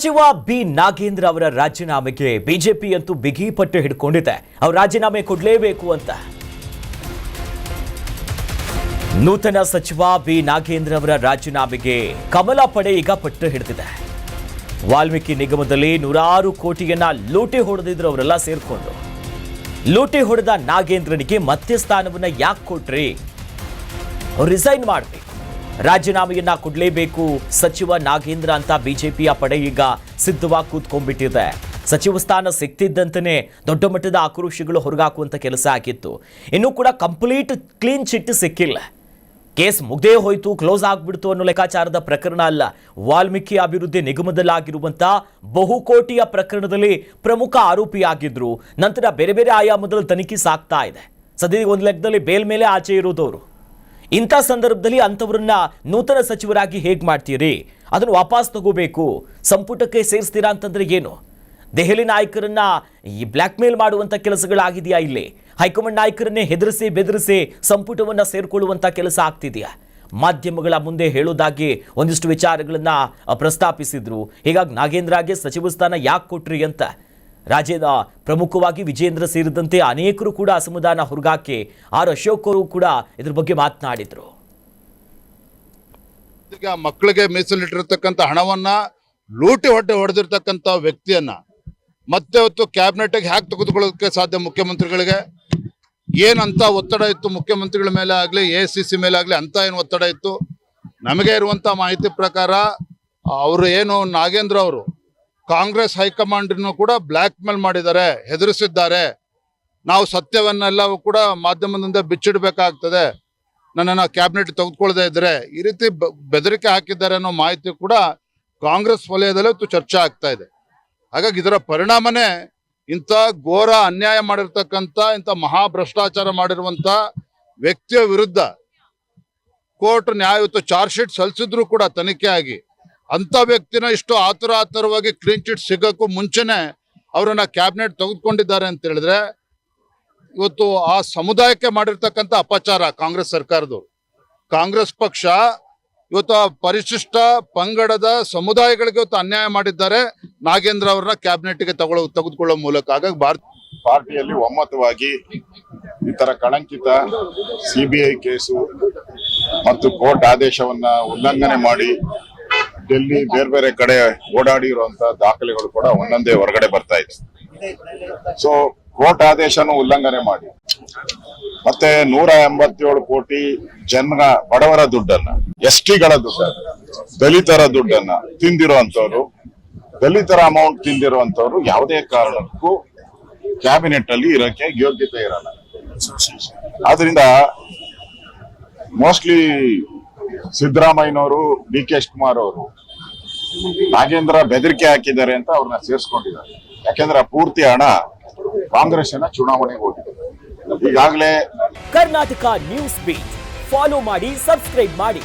ಸಚಿವ ಬಿ ನಾಗೇಂದ್ರ ಅವರ ರಾಜೀನಾಮೆಗೆ ಬಿಜೆಪಿ ಅಂತೂ ಬಿಗಿ ಪಟ್ಟು ಹಿಡ್ಕೊಂಡಿದೆ. ಅವರು ರಾಜೀನಾಮೆ ಕೊಡಲೇಬೇಕು ಅಂತ. ನೂತನ ಸಚಿವ ಬಿ ನಾಗೇಂದ್ರ ಅವರ ರಾಜೀನಾಮೆಗೆ ಕಮಲ ಪಡೆ ಈಗ ಪಟ್ಟು ಹಿಡಿದಿದೆ. ವಾಲ್ಮೀಕಿ ನಿಗಮದಲ್ಲಿ 100 ಕೋಟಿಯನ್ನ ಲೂಟಿ ಹೊಡೆದಿದ್ರು ಅವರೆಲ್ಲ ಸೇರ್ಕೊಂಡು. ಲೂಟಿ ಹೊಡೆದ ನಾಗೇಂದ್ರನಿಗೆ ಮತ್ತೆ ಸ್ಥಾನವನ್ನ ಯಾಕೆ ಕೊಟ್ರಿ? ಅವ್ರು ರಿಸೈನ್ ಮಾಡಬೇಕು, ರಾಜೀನಾಮೆಯನ್ನ ಕೊಡಲೇಬೇಕು ಸಚಿವ ನಾಗೇಂದ್ರ ಅಂತ ಬಿಜೆಪಿಯ ಪಡೆ ಈಗ ಸಿದ್ಧವಾಗಿ ಕೂತ್ಕೊಂಡ್ಬಿಟ್ಟಿದೆ. ಸಚಿವ ಸ್ಥಾನ ಸಿಕ್ತಿದ್ದಂತನೇ ದೊಡ್ಡ ಮಟ್ಟದ ಆಕ್ರೋಶಗಳು ಹೊರಗಾಕುವಂತ ಕೆಲಸ ಆಗಿತ್ತು. ಇನ್ನೂ ಕೂಡ ಕಂಪ್ಲೀಟ್ ಕ್ಲೀನ್ ಚಿಟ್ ಸಿಕ್ಕಿಲ್ಲ. ಕೇಸ್ ಮುಗ್ದೇ ಹೋಯ್ತು, ಕ್ಲೋಸ್ ಆಗ್ಬಿಡ್ತು ಅನ್ನೋ ಲೆಕ್ಕಾಚಾರದ ಪ್ರಕರಣ ಅಲ್ಲ. ವಾಲ್ಮೀಕಿ ಅಭಿವೃದ್ಧಿ ನಿಗಮದಲ್ಲಾಗಿರುವಂತ ಬಹುಕೋಟಿಯ ಪ್ರಕರಣದಲ್ಲಿ ಪ್ರಮುಖ ಆರೋಪಿಯಾಗಿದ್ರು. ನಂತರ ಬೇರೆ ಬೇರೆ ಆಯಾಮದಲ್ಲಿ ತನಿಖೆ ಸಾಗ್ತಾ ಇದೆ. ಸದ್ಯಕ್ಕೆ ಒಂದು ಲೆಕ್ಕದಲ್ಲಿ ಬೇಲ್ ಮೇಲೆ ಆಚೆ ಇರೋದವರು. ಇಂಥ ಸಂದರ್ಭದಲ್ಲಿ ಅಂಥವ್ರನ್ನ ನೂತನ ಸಚಿವರಾಗಿ ಹೇಗೆ ಮಾಡ್ತೀರಿ? ಅದನ್ನು ವಾಪಸ್ ತಗೋಬೇಕು, ಸಂಪುಟಕ್ಕೆ ಸೇರಿಸ್ತೀರಾ ಅಂತಂದ್ರೆ ಏನು? ದೆಹಲಿ ನಾಯಕರನ್ನ ಈ ಬ್ಲ್ಯಾಕ್ ಮೇಲ್ ಮಾಡುವಂಥ ಕೆಲಸಗಳಾಗಿದೆಯಾ? ಇಲ್ಲಿ ಹೈಕಮಾಂಡ್ ನಾಯಕರನ್ನೇ ಹೆದರಿಸಿ ಬೆದರಿಸಿ ಸಂಪುಟವನ್ನು ಸೇರಿಕೊಳ್ಳುವಂಥ ಕೆಲಸ ಆಗ್ತಿದೆಯಾ? ಮಾಧ್ಯಮಗಳ ಮುಂದೆ ಹೇಳೋದಾಗಿ ಒಂದಿಷ್ಟು ವಿಚಾರಗಳನ್ನ ಪ್ರಸ್ತಾಪಿಸಿದ್ರು. ಹೀಗಾಗಿ ನಾಗೇಂದ್ರಗೆ ಸಚಿವ ಸ್ಥಾನ ಯಾಕೆ ಕೊಟ್ರಿ ಅಂತ ರಾಜ್ಯದ ಪ್ರಮುಖವಾಗಿ ವಿಜೇಂದ್ರ ಸೇರಿದಂತೆ ಅನೇಕರು ಕೂಡ ಅಸಮಾಧಾನ ಹೊರಗಾಕಿ ಆರ್ ಅಶೋಕ್ ಅವರು ಕೂಡ ಇದ್ರ ಬಗ್ಗೆ ಮಾತನಾಡಿದ್ರು. ಈಗ ಮಕ್ಕಳಿಗೆ ಮೀಸಲಿಟ್ಟಿರ್ತಕ್ಕಂಥ ಹಣವನ್ನ ಲೂಟಿ ಹೊಡೆದಿರ್ತಕ್ಕಂಥ ವ್ಯಕ್ತಿಯನ್ನ ಮತ್ತೆ ಹೊತ್ತು ಕ್ಯಾಬಿನೆಟ್ಗೆ ಹ್ಯಾಕ್ ತೆಗೆದುಕೊಳ್ಳೋದಕ್ಕೆ ಸಾಧ್ಯ? ಮುಖ್ಯಮಂತ್ರಿಗಳಿಗೆ ಏನಂತ ಒತ್ತಡ ಇತ್ತು? ಮುಖ್ಯಮಂತ್ರಿಗಳ ಮೇಲೆ ಆಗಲಿ ACC ಮೇಲೆ ಆಗಲಿ ಅಂತ ಏನು ಒತ್ತಡ ಇತ್ತು? ನಮಗೆ ಇರುವಂತ ಮಾಹಿತಿ ಪ್ರಕಾರ ಅವರು ಏನು ನಾಗೇಂದ್ರ ಅವರು ಕಾಂಗ್ರೆಸ್ ಹೈಕಮಾಂಡ್ನು ಕೂಡ ಬ್ಲ್ಯಾಕ್ ಮೇಲ್ ಮಾಡಿದ್ದಾರೆ, ಹೆದರಿಸಿದ್ದಾರೆ. ನಾವು ಸತ್ಯವನ್ನೆಲ್ಲವೂ ಕೂಡ ಮಾಧ್ಯಮದಿಂದ ಬಿಚ್ಚಿಡಬೇಕಾಗ್ತದೆ, ನನ್ನನ್ನು ಕ್ಯಾಬಿನೆಟ್ ತೆಗೆದುಕೊಳ್ಳದೆ ಇದ್ರೆ ಈ ರೀತಿ ಬೆದರಿಕೆ ಹಾಕಿದ್ದಾರೆ ಅನ್ನೋ ಮಾಹಿತಿ ಕೂಡ ಕಾಂಗ್ರೆಸ್ ವಲಯದಲ್ಲೇ ಚರ್ಚೆ ಆಗ್ತಾ ಇದೆ. ಹಾಗಾಗಿ ಇದರ ಪರಿಣಾಮನೇ ಇಂಥ ಘೋರ ಅನ್ಯಾಯ ಮಾಡಿರ್ತಕ್ಕಂಥ ಇಂಥ ಮಹಾಭ್ರಷ್ಟಾಚಾರ ಮಾಡಿರುವಂತ ವ್ಯಕ್ತಿಯ ವಿರುದ್ಧ ಕೋರ್ಟ್ ನ್ಯಾಯಯುತ ಚಾರ್ಜ್ ಶೀಟ್ ಸಲ್ಲಿಸಿದ್ರು ಕೂಡ ತನಿಖೆ ಆಗಿ ಅಂತ ವ್ಯಕ್ತಿನ ಇಷ್ಟು ಆತುರವಾಗಿ ಕ್ಲೀನ್ ಚಿಟ್ ಸಿಗಕ್ಕೂ ಮುಂಚೆನೆ ಅವರನ್ನ ಕ್ಯಾಬಿನೆಟ್ ತೆಗೆದುಕೊಂಡಿದ್ದಾರೆ ಅಂತ ಹೇಳಿದ್ರೆ ಇವತ್ತು ಆ ಸಮುದಾಯಕ್ಕೆ ಮಾಡಿರ್ತಕ್ಕಂಥ ಅಪಚಾರ ಕಾಂಗ್ರೆಸ್ ಸರ್ಕಾರದವರು. ಕಾಂಗ್ರೆಸ್ ಪಕ್ಷ ಇವತ್ತು ಪರಿಶಿಷ್ಟ ಪಂಗಡದ ಸಮುದಾಯಗಳಿಗೆ ಇವತ್ತು ಅನ್ಯಾಯ ಮಾಡಿದ್ದಾರೆ ನಾಗೇಂದ್ರ ಅವರನ್ನ ಕ್ಯಾಬಿನೆಟ್ಗೆ ತೆಗೆದುಕೊಳ್ಳುವ ಮೂಲಕ. ಹಾಗಾಗಿ ಪಾರ್ಟಿಯಲ್ಲಿ ಒಮ್ಮತವಾಗಿ ಈ ತರ ಕಳಂಕಿತ CBI ಕೇಸು ಮತ್ತು ಕೋರ್ಟ್ ಆದೇಶವನ್ನ ಉಲ್ಲಂಘನೆ ಮಾಡಿ ಡೆಲ್ಲಿ ಬೇರೆ ಬೇರೆ ಕಡೆ ಓಡಾಡಿರುವಂತ ದಾಖಲೆಗಳು ಕೂಡ ಒಂದೊಂದೇ ಹೊರಗಡೆ ಬರ್ತಾ ಇದೆ. ಸೊ ಕೋರ್ಟ್ ಆದೇಶನು ಉಲ್ಲಂಘನೆ ಮಾಡಿ ಮತ್ತೆ 187 ಕೋಟಿ ಜನ ಬಡವರ ದುಡ್ಡನ್ನ, STಗಳ ದುಡ್ಡನ್ನ, ದಲಿತರ ದುಡ್ಡನ್ನ ತಿಂದಿರುವಂತವ್ರು, ದಲಿತರ ಅಮೌಂಟ್ ತಿಂದಿರುವಂತವ್ರು ಯಾವುದೇ ಕಾರಣಕ್ಕೂ ಕ್ಯಾಬಿನೆಟ್ ಅಲ್ಲಿ ಇರೋಕೆ ಯೋಗ್ಯತೆ ಇರಲ್ಲ. ಆದ್ರಿಂದ ಮೋಸ್ಟ್ಲಿ ಸಿದ್ದರಾಮಯ್ಯನವರು, DK ಶಿವಕುಮಾರ್ ಅವರು ನಾಗೇಂದ್ರ ಬೆದರಿಕೆ ಹಾಕಿದ್ದಾರೆ ಅಂತ ಅವ್ರನ್ನ ಸೇರಿಸ್ಕೊಂಡಿದ್ದಾರೆ. ಯಾಕೆಂದ್ರೆ ಪೂರ್ತಿ ಹಣ ಕಾಂಗ್ರೆಸ್ನ ಚುನಾವಣೆಗೆ ಹೋಗಿದೆ. ಈಗಾಗಲೇ ಕರ್ನಾಟಕ ನ್ಯೂಸ್ ಬೀಟ್ ಫಾಲೋ ಮಾಡಿ, ಸಬ್ಸ್ಕ್ರೈಬ್ ಮಾಡಿ.